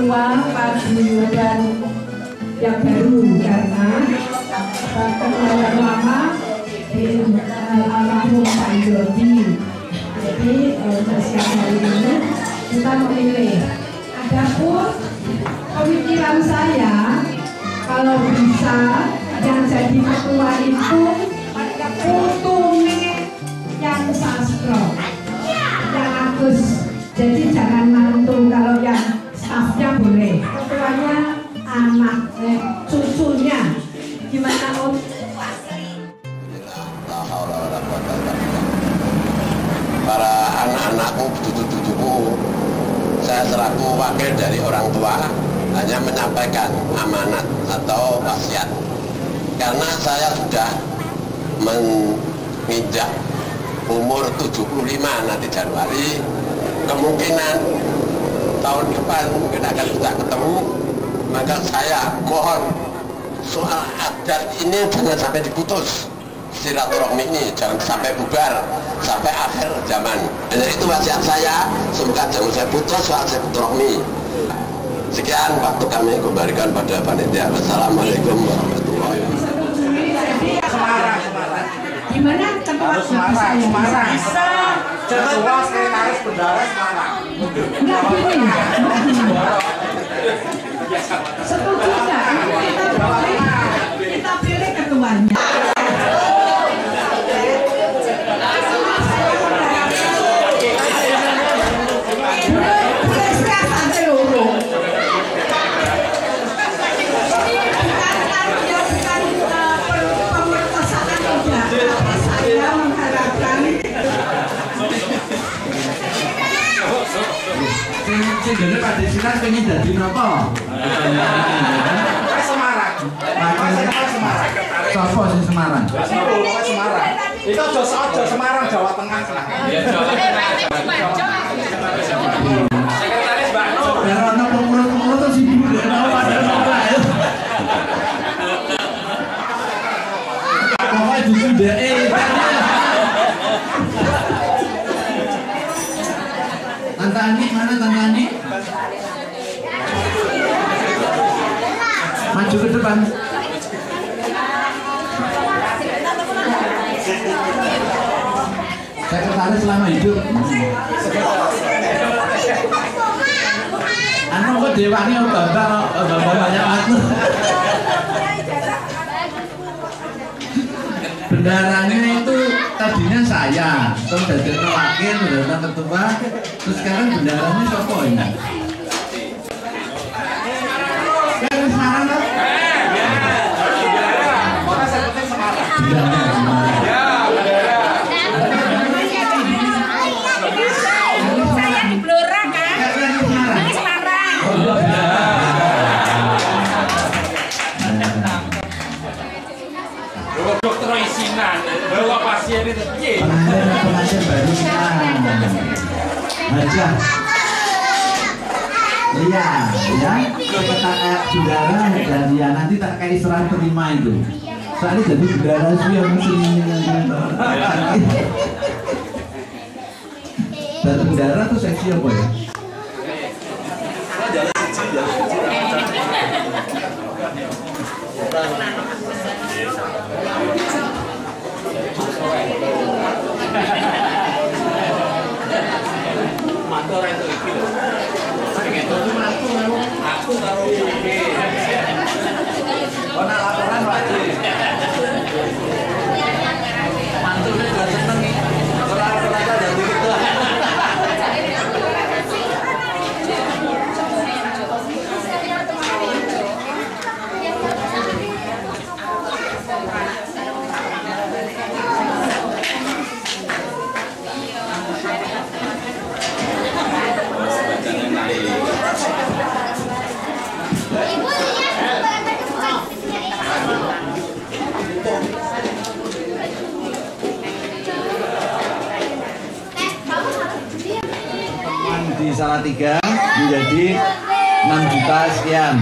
ketua paguyuban yang baru karena ketua yang lama almarhum Pak Yodi. Jadi siang hari ini kita memilih. Adapun pemikiran saya, kalau bisa yang jadi ketua itu utuhnya yang sastro, yang Agus. Jadi jangan mantu, kalau yang stafnya boleh. Ketuanya anak, cucunya. Gimana Om? Para anak-anakku, cucu-cucuku, saya selaku wakil dari orang tua hanya menyampaikan amanat atau wasiat. Karena saya sudah menginjak umur 75 nanti Januari, kemungkinan tahun depan mungkin akan kita ketemu, maka saya mohon soal adat ini jangan sampai diputus. Silaturahmi ini jangan sampai bubar sampai akhir zaman. Jadi itu wasiat saya, semoga jangan saya putus soal silaturahmi. Sekian waktu kami kembalikan pada panitia. Wassalamualaikum warahmatullahi wabarakatuh. Semarang. Gimana tempat Semarang. Bisa. Ketua Sekretaris Bendara Semarang. Enggak gini. Setuju enggak? Kita pilih ketuanya. Jadi Pak Desinan pengen jadi apa? Semarang. Semarang. Sopo sing Semarang? Semarang. Itu Joso Semarang, Jawa Tengah. Ya, Jawa Tengah. Sekretaris Mbak Nur. Karena pengurus-pengurus itu sibuk dengan pada apa ya? Pokoknya justru DE. Tante Ani, mana Tante Ani? Maju ke depan. Sekretaris selama hidup. Anu kok dewanya Bambang banyak waktu. Bendaranya itu tadinya saya, terus jadi wakil, udah ketua, terus sekarang bendaranya siapa ini? Kan Semarang kan? Orang seperti Semarang. Saya di Blora kan? Ini Semarang. Dokter isinan, bawa pasien itu piye? Pengajar baru Hajah. Iya, ya, ke peta bendara dan ya nanti tak kayak serah terima itu. Soalnya jadi bendara sih yang mesti dan bendara tuh seksi apa ya? Aku taruh ini. Kona laporan wajib. Mantunya juga seneng nih. Laporan dari gitu. Di Salatiga menjadi 6 juta sekian.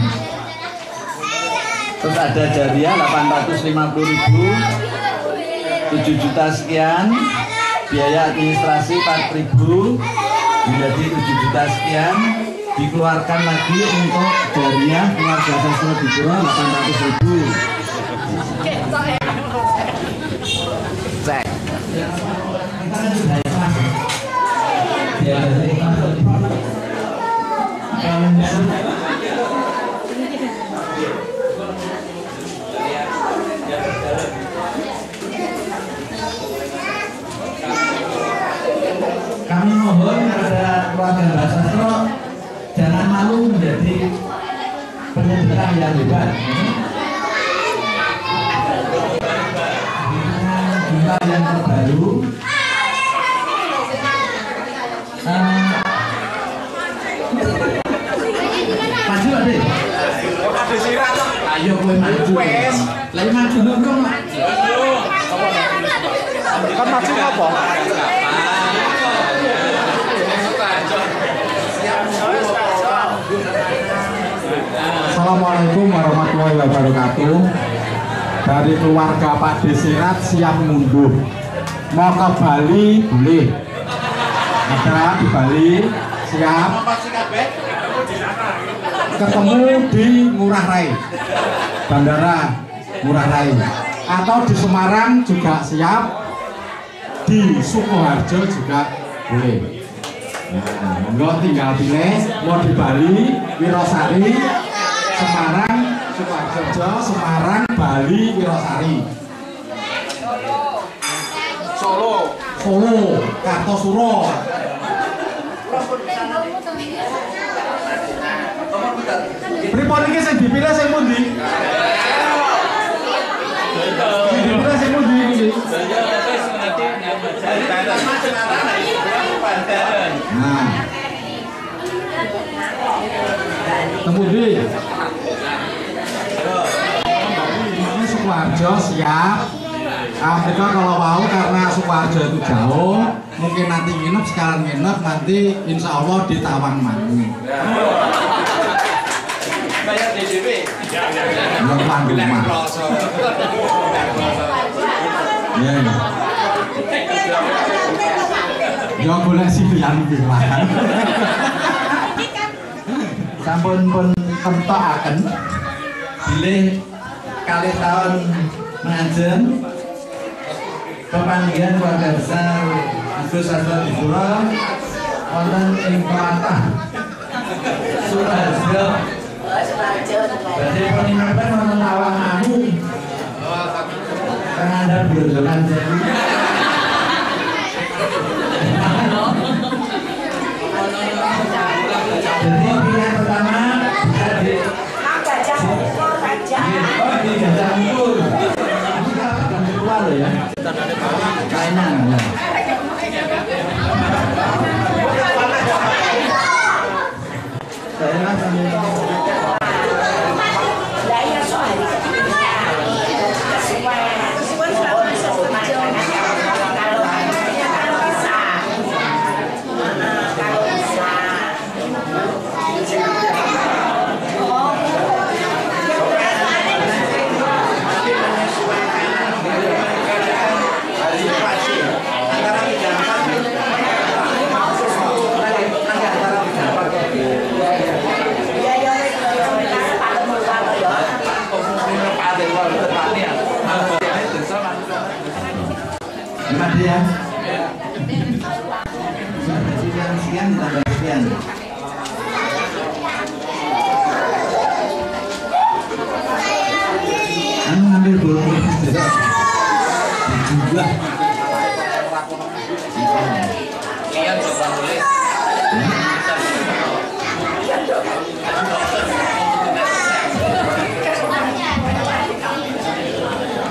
Terus ada Jariah 850.000, 7 juta sekian. Biaya administrasi 4.000 menjadi 7 juta sekian. dikeluarkan lagi untuk jariah keluarga sastra di Pura 800.000. Cek. Kami mohon kepada keluarga Mbak Sastro jangan malu menjadi penyelenggara yang hebat. Jumlah yang terbaru maju adek. Ada sirat. Ayo kowe maju. Lah maju dong. Kan maju apa? Assalamualaikum warahmatullahi wabarakatuh. Dari keluarga Pak Desirat siap mundur. Mau ke Bali boleh. Ada di Bali siap. Ketemu di Ngurah Rai, Bandara Ngurah Rai. Atau di Semarang juga siap. Di Sukoharjo juga boleh. Nah, monggo tinggal pilih mau di Bali, Wirosari, Semarang, Sukoharjo, Semarang, Bali, Wirosari, Solo, Kartosuro. Pripun iki sing dipilih sing pundi? Sing dipilih sing pundi iki? Nah, kemudian ini Sukoharjo siap. Mereka kalau mau karena Sukoharjo itu jauh, mungkin nanti nginep sekalian nginep nanti insya Allah di Tawangmangu. Bayar DJP. Tuan rumah. Ya. Yo golek silihan pisan. Sampun pun kentokaken bilih kali tahun mengajen pemanggilan keluarga besar Agus Sastro Dipura wonten ing Kelatah Sukoharjo. Badhe punimaken wonten Tawangmangu. Pengandan Grojogan Sewu. Jadi pilihan pertama bisa di Gajah Mungkur. Ini kalau bukan keluar loh ya. Kainan ya. Saya ya. Sekian ditambah sekian. Anu ngambil bolu juga. Kian coba nulis.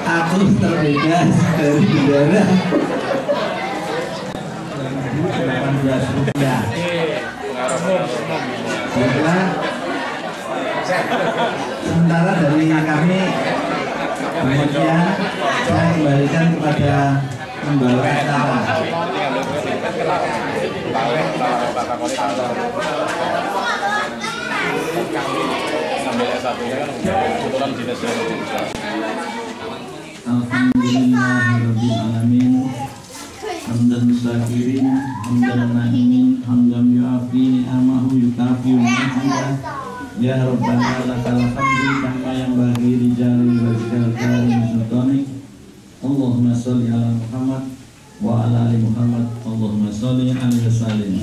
Aku terbebas dari bendera. Rupiah. Sementara dari kami demikian saya kembalikan kepada membawa acara. Alhamdulillahirrahmanirrahim. Hamdan syakirin, hamdan nahimin, hamdan yu'afi ni'amahu yukafi Ya Rabbana lakal hamdu kama yang bagi rijali wajhal karim sultanik. Allahumma sholli ala Muhammad wa ala ali Muhammad. Allahumma sholli alaihi wasallim.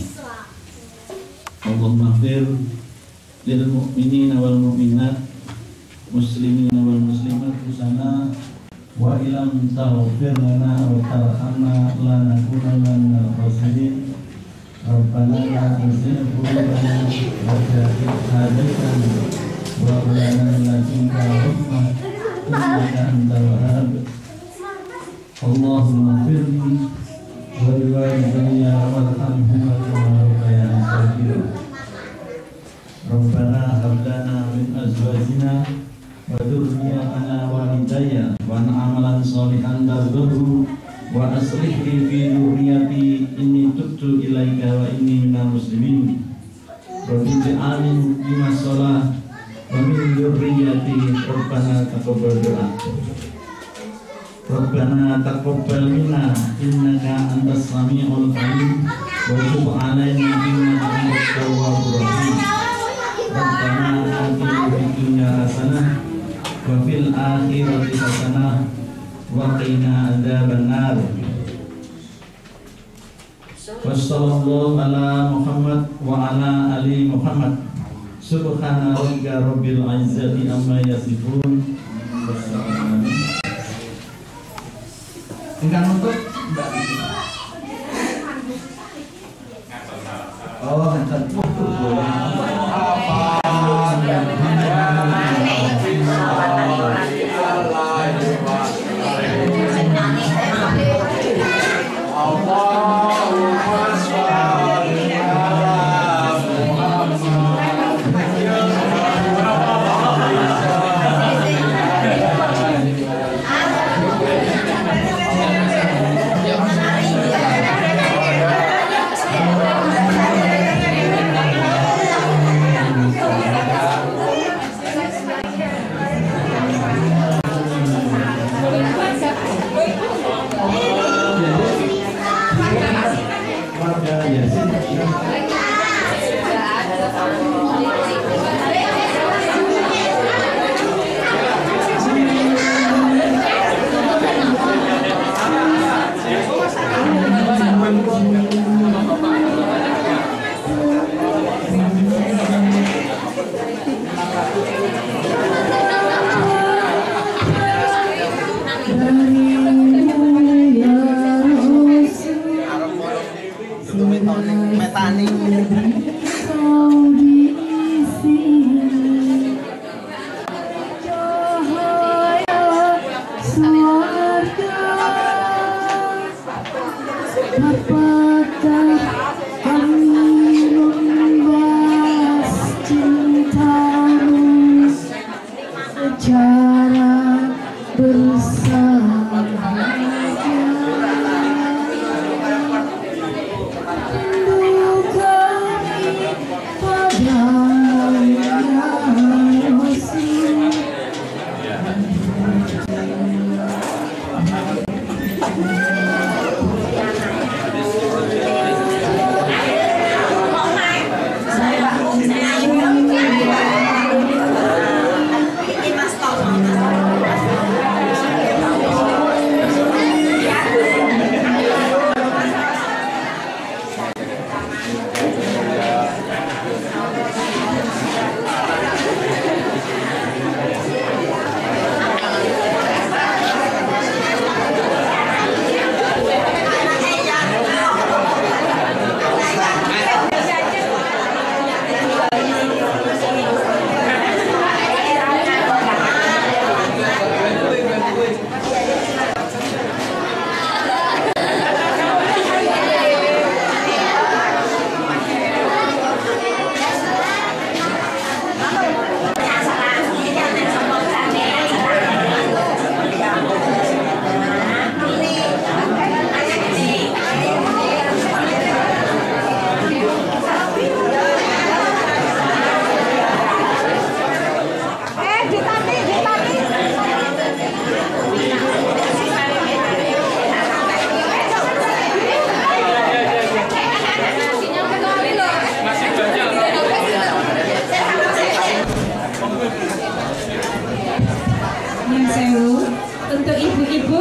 Allahumma ighfir lil mu'minina wal mu'minat, muslimina wal muslimat usana wa ilam taghfir lana wa tarhamna lanakunanna minal khasirin. Rabbana la tuzigh qulubana ba'da idh hadaytana wa hab lana min ladunka rahmah innaka antal wahhab. Allahumma ighfirli wa liwalidayya warhamhuma kama rabbayani shaghira. Rabbana hab lana min azwajina wa dhurriyyatina walidayya wa amalan sholihan tardahu wa aslih li fi dhurriyyati inni tubtu ilaika wa inni minal muslimin. Rabbi ij'alni muqimas shalah wa min dhurriyyati rabbana taqabbal du'a. Rabbana taqabbal minna innaka antas samiul alim wa tub 'alaina innaka antat tawwabur rahim. Rabbana atina fid dunya hasanah wa fil akhirati hasanah wa qina adzabannar. Wassallallahu ala Muhammad wa ala ali Muhammad. Subhana rabbika rabbil izzati amma yasifun. Enggak nutup Mbak. Oh, enggak nutup.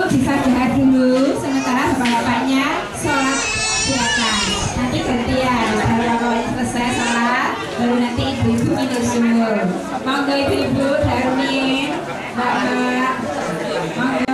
bisa lihat dulu sementara bapak-bapaknya sholat silakan. Nanti gantian kalau selesai sholat baru nanti ibu-ibu minum sumur. Monggo ibu-ibu Darmin, Mbak, monggo.